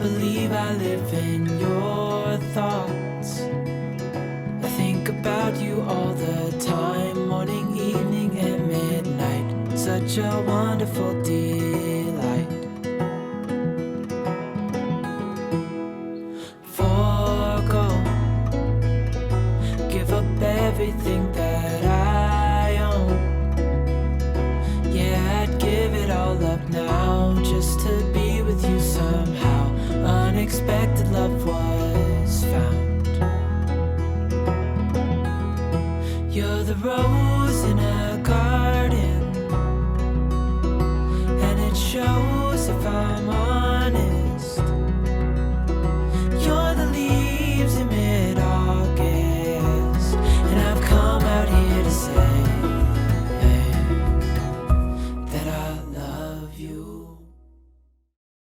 believe I live in your thoughts. I think about you all the time, morning, evening, and midnight. Such a wonderful delight. Forgo, give up everything that I own. Yeah, I'd give it all up now just to be with you somehow. Unexpected love